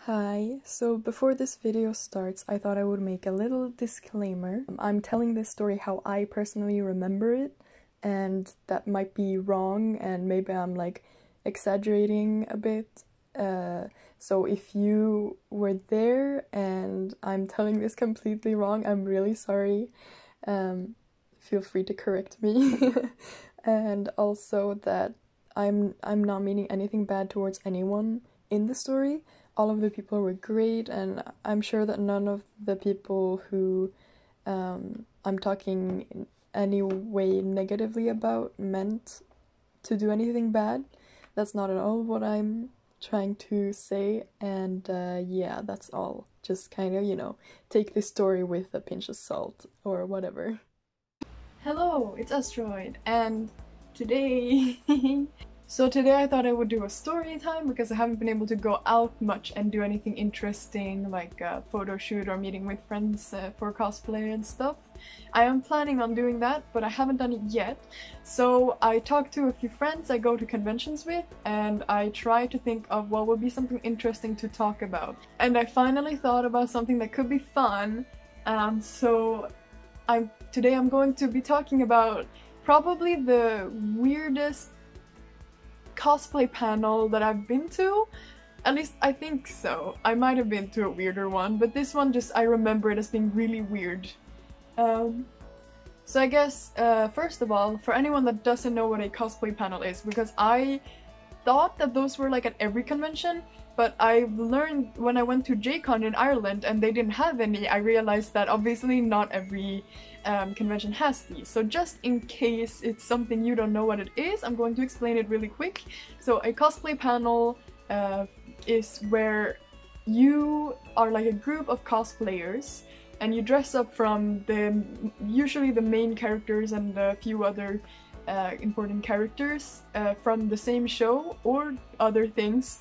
Hi, so before this video starts, I thought I would make a little disclaimer. I'm telling this story how I personally remember it, and that might be wrong, and maybe I'm like exaggerating a bit. So if you were there and I'm telling this completely wrong, I'm really sorry. Feel free to correct me. And also that I'm not meaning anything bad towards anyone in the story. All of the people were great, and I'm sure that none of the people who I'm talking in any way negatively about meant to do anything bad. That's not at all what I'm trying to say, and yeah, that's all. Just kind of, take this story with a pinch of salt or whatever. Hello, it's Asteroid, and today So today I thought I would do a story time because I haven't been able to go out much and do anything interesting like a photo shoot or meeting with friends for cosplay and stuff. I am planning on doing that, but I haven't done it yet. So I talked to a few friends I go to conventions with, and I try to think of what would be something interesting to talk about. And I finally thought about something that could be fun, so today I'm going to be talking about probably the weirdest cosplay panel that I've been to. At least I think so. I might have been to a weirder one, but this one I remember it as being really weird. So I guess, first of all, for anyone that doesn't know what a cosplay panel is, because I thought that those were like at every convention, but I've learned when I went to JCon in Ireland and they didn't have any, I realized that obviously not every convention has these. So just in case it's something you don't know what it is, I'm going to explain it really quick. So a cosplay panel is where you are like a group of cosplayers and you dress up from usually the main characters and a few other important characters from the same show or other things.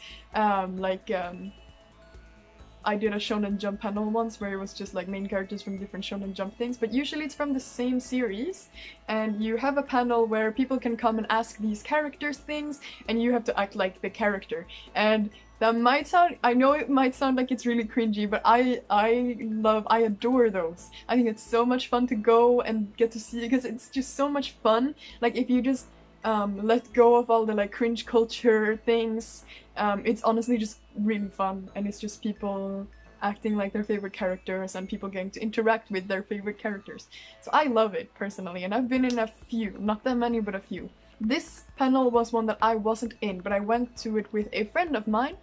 I did a Shonen Jump panel once where it was just like main characters from different Shonen Jump things, but usually it's from the same series, and you have a panel where people can come and ask these characters things and you have to act like the character. And that might sound, I know it might sound like it's really cringy, but I adore those. I think it's so much fun to go and get to see, because it's just so much fun. Like if you just let go of all the like cringe culture things, it's honestly just really fun, and it's just people acting like their favorite characters and people getting to interact with their favorite characters. So I love it personally, and I've been in a few, not that many, but a few. This panel was one that I wasn't in, but I went to it with a friend of mine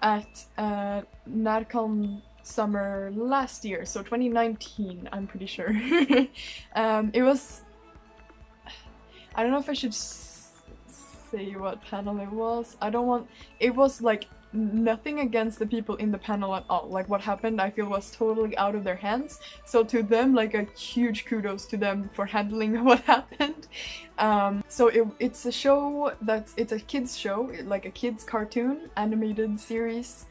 at NADCON summer last year, so 2019, I'm pretty sure. It was... I don't know if I should say what panel it was. It was like nothing against the people in the panel at all. Like what happened, I feel, was totally out of their hands. So to them, like a huge kudos to them for handling what happened. So it's a show it's a kids show, like a kids cartoon animated series.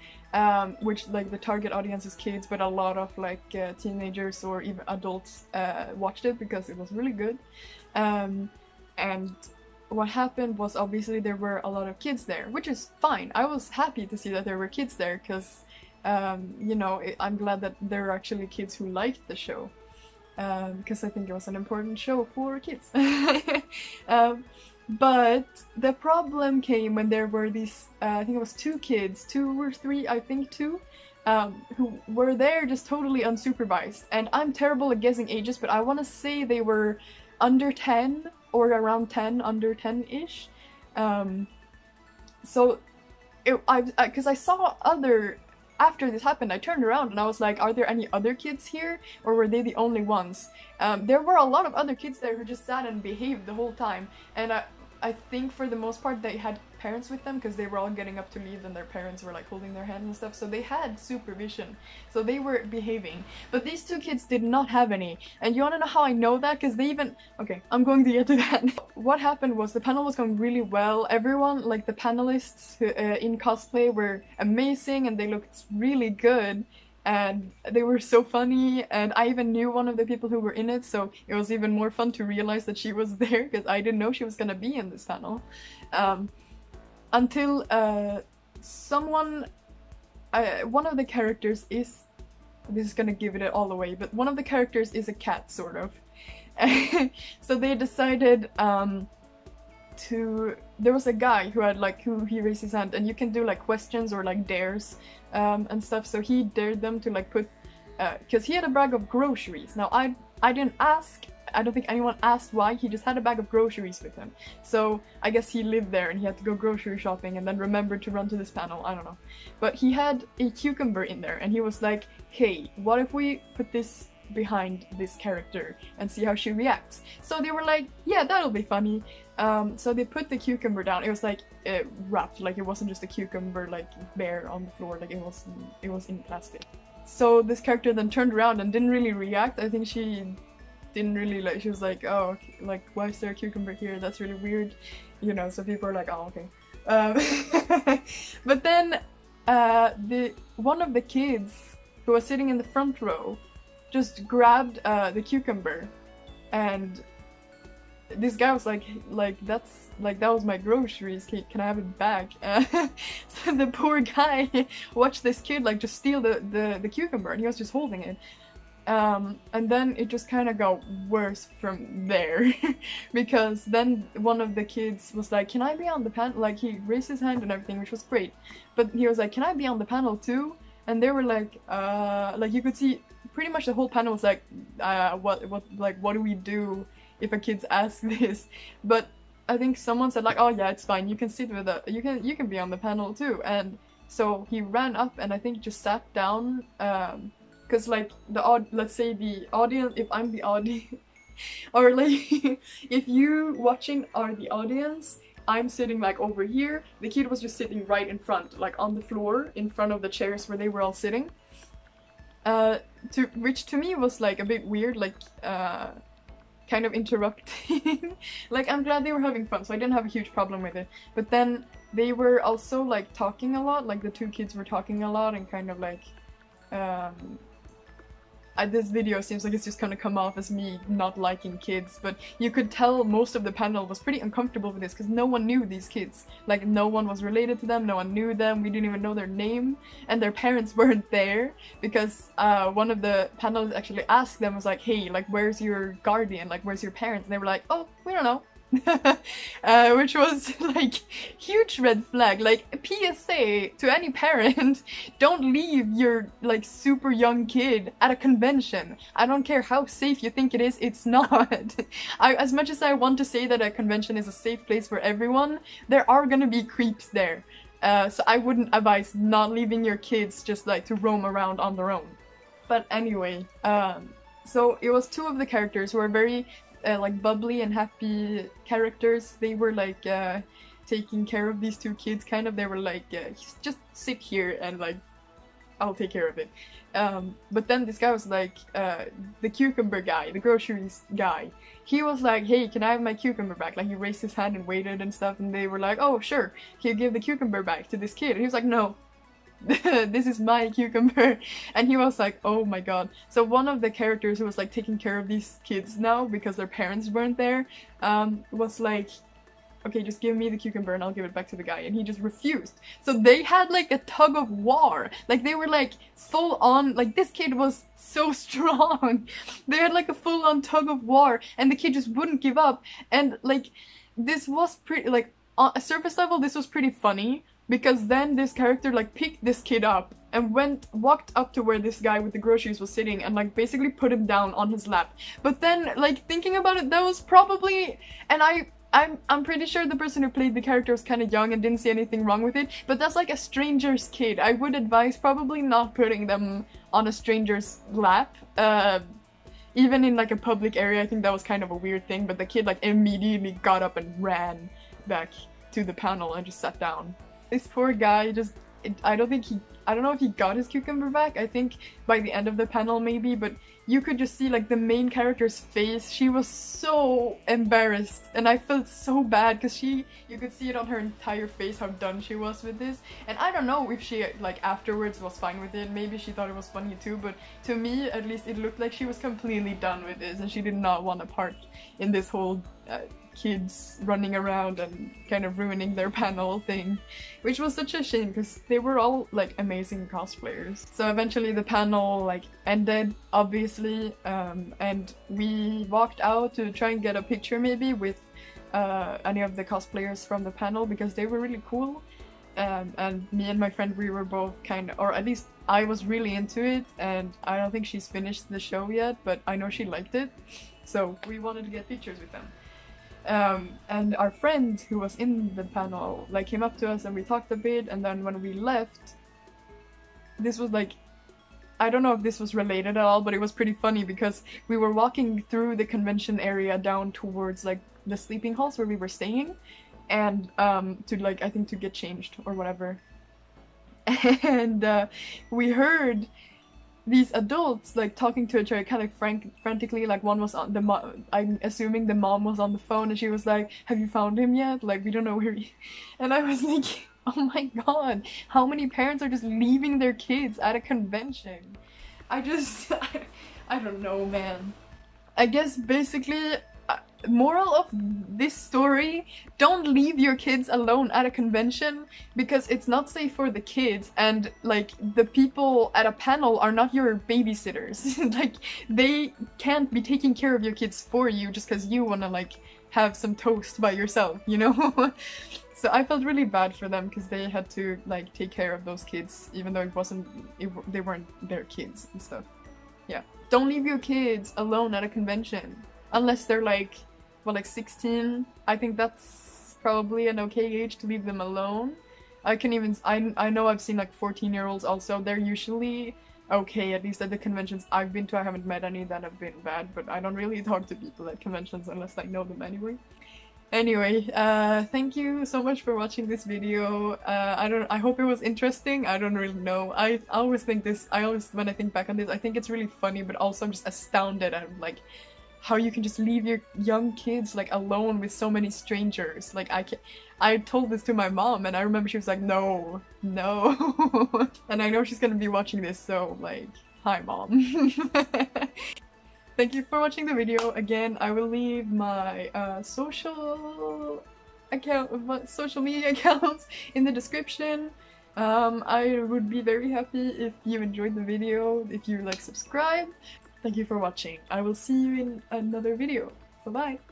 Which like the target audience is kids, but a lot of like teenagers or even adults watched it because it was really good. And what happened was obviously there were a lot of kids there, which is fine. I was happy to see that there were kids there because, I'm glad that there are actually kids who liked the show, because I think it was an important show for kids. But the problem came when there were these, I think it was two or three, I think two, who were there just totally unsupervised. And I'm terrible at guessing ages, but I want to say they were under 10 or around 10, under 10-ish. Because I saw after this happened, I turned around and I was like, are there any other kids here, or were they the only ones? There were a lot of other kids there who just sat and behaved the whole time, and I think for the most part they had parents with them because they were all getting up to leave and their parents were like holding their hand and stuff, so they had supervision, so they were behaving. But these two kids did not have any, and you wanna know how I know that? Because okay, I'm going to get to that. What happened was the panel was going really well. Everyone, like the panelists in cosplay, were amazing and they looked really good. And they were so funny, and I even knew one of the people who were in it, so it was even more fun to realize that she was there, because I didn't know she was gonna be in this panel. Until someone one of the characters is, this is gonna give it all away, but one of the characters is a cat, sort of. So they decided there was a guy who had like, he raised his hand, and you can do like questions or like dares and stuff, so he dared them to like put, because he had a bag of groceries. Now I didn't ask, I don't think anyone asked why, he just had a bag of groceries with him. So I guess he lived there and he had to go grocery shopping and then remembered to run to this panel, I don't know. But he had a cucumber in there and he was like, hey, what if we put this behind this character and see how she reacts? So they were like, yeah, that'll be funny. So they put the cucumber down. It was like wrapped, like it wasn't just a cucumber like bare on the floor, like it was in plastic. So this character then turned around and didn't really react. I think she didn't really like, she was like, oh, okay, like why is there a cucumber here? That's really weird, you know. So people are like, oh, okay. But then one of the kids who was sitting in the front row just grabbed the cucumber, and this guy was like that's like, that was my groceries, can I have it back? So the poor guy watched this kid like just steal the cucumber, and he was just holding it. And then it just kind of got worse from there. Because then one of the kids was like, can I be on the panel? Like he raised his hand and everything, which was great, but he was like, can I be on the panel too? And they were like you could see pretty much the whole panel was like, what do we do if a kid's asked this? But I think someone said like, oh yeah, it's fine, you can sit with the, you can be on the panel too. And so he ran up and I think just sat down, because like let's say the audience, if I'm the audience, or like if you watching are the audience, I'm sitting like over here, the kid was just sitting right in front, like on the floor in front of the chairs where they were all sitting. Which to me was like a bit weird, like kind of interrupting. Like I'm glad they were having fun, so I didn't have a huge problem with it. But then they were also like talking a lot, like the two kids were talking a lot and kind of like this video seems like it's just gonna come off as me not liking kids, but you could tell most of the panel was pretty uncomfortable with this because no one knew these kids. Like no one was related to them, no one knew them, we didn't even know their name, and their parents weren't there because one of the panelists actually asked them, was like, hey, like where's your guardian, like where's your parents? And they were like, oh, we don't know. Which was like huge red flag, like a PSA to any parent, don't leave your like super young kid at a convention. I don't care how safe you think it is, it's not. As much as I want to say that a convention is a safe place for everyone, there are gonna be creeps there, so I wouldn't advise not leaving your kids just like to roam around on their own. But anyway, so it was two of the characters who were very like bubbly and happy characters. They were like taking care of these two kids, kind of. They were like, just sit here and like I'll take care of it. But then this guy was like, the cucumber guy, the groceries guy, he was like, hey, can I have my cucumber back? Like he raised his hand and waited and stuff, and they were like, oh sure, can you give the cucumber back to this kid? And he was like, no. This is my cucumber. And he was like, oh my god. So one of the characters who was like taking care of these kids now because their parents weren't there was like, okay, just give me the cucumber and I'll give it back to the guy, and he just refused. So they had like a tug of war, like they were like full on, like this kid was so strong. They had like a full on tug of war and the kid just wouldn't give up. And like this was pretty, like on a surface level this was pretty funny, because then this character like picked this kid up and walked up to where this guy with the groceries was sitting and like basically put him down on his lap. But then like thinking about it, that was probably, and I'm pretty sure the person who played the character was kind of young and didn't see anything wrong with it, but that's like a stranger's kid. I would advise probably not putting them on a stranger's lap. Even in like a public area, I think that was kind of a weird thing, but the kid like immediately got up and ran back to the panel and just sat down. This poor guy just, I don't know if he got his cucumber back. I think by the end of the panel maybe, but you could just see like the main character's face. She was so embarrassed and I felt so bad because you could see it on her entire face how done she was with this. And I don't know if she like afterwards was fine with it. Maybe she thought it was funny too, but to me at least it looked like she was completely done with this and she did not want a part in this whole kids running around and kind of ruining their panel thing, which was such a shame because they were all like amazing. amazing cosplayers. So eventually the panel like ended, obviously, and we walked out to try and get a picture maybe with any of the cosplayers from the panel because they were really cool. And me and my friend, we were both kind of, or at least I was really into it, and I don't think she's finished the show yet, but I know she liked it, so we wanted to get pictures with them. And our friend who was in the panel like came up to us and we talked a bit, and then when we left, this was like, I don't know if this was related at all, but it was pretty funny because we were walking through the convention area down towards like the sleeping halls where we were staying, and to like, I think to get changed or whatever. And we heard these adults like talking to each other kind of frantically, like one was on the I'm assuming the mom was on the phone and she was like, have you found him yet? Like, we don't know where he... And I was like, oh my god, how many parents are just leaving their kids at a convention? I don't know, man. I guess basically, moral of this story, don't leave your kids alone at a convention because it's not safe for the kids, and like the people at a panel are not your babysitters. Like, they can't be taking care of your kids for you just because you want to like have some toast by yourself, you know? So I felt really bad for them because they had to like take care of those kids even though they weren't their kids and stuff. Yeah, don't leave your kids alone at a convention unless they're like, well, like 16. I think that's probably an okay age to leave them alone. I know I've seen like 14-year-olds also. They're usually okay, at least at the conventions I've been to. I haven't met any that have been bad, but I don't really talk to people at conventions unless I know them anyway. Anyway, thank you so much for watching this video. I hope it was interesting. I don't really know. I always think this, when I think back on this, I think it's really funny, but also I'm just astounded at like how you can just leave your young kids like alone with so many strangers. Like, I told this to my mom and I remember she was like, no. And I know she's gonna be watching this, so like, hi mom. Thank you for watching the video. Again, I will leave my social media accounts in the description. I would be very happy if you enjoyed the video, if you like subscribe. Thank you for watching. I will see you in another video. Bye bye.